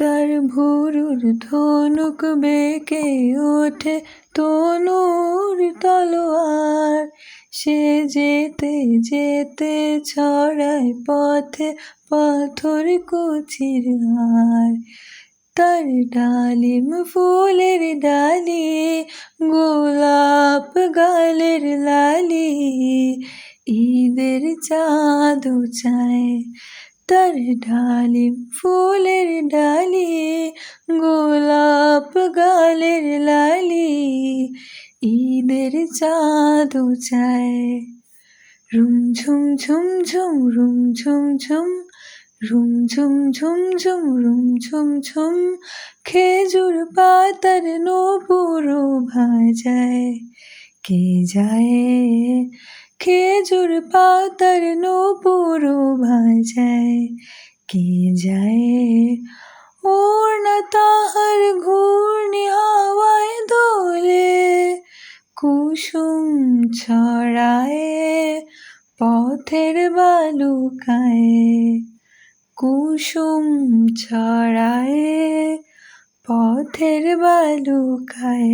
তার ভুরুর ধনুক বেঁকে ওঠে তনুর তলোয়ার, সে যেতে যেতে ছড়ায় পথে পাথর কুচির হার। তার ডালিম ফুলের ডালি, গোলাপ গালের লালি, ঈদের চাঁদ চায়। তার ডালিম ফুলের ডালি, গোলাপ গালের লালি, ঈদের চাঁদ চায়। রুম ঝুম ঝুম ঝুম রুম ঝুম ঝুম, রুম ঝুম ঝুম ঝুম রুম ঝুম ঝুম, খেজুর পাতার নূপুর ভাজায় কে যায়, খেজুর পাতার নূপুর ভাজায় কে যায়। ওড়না তাহার ঘূর্ণি হাওয়ায় দোলে, কুসুম ছড়ায় পথের বালুকায়, কুসুম ছড়ায় পথের বালুকায়।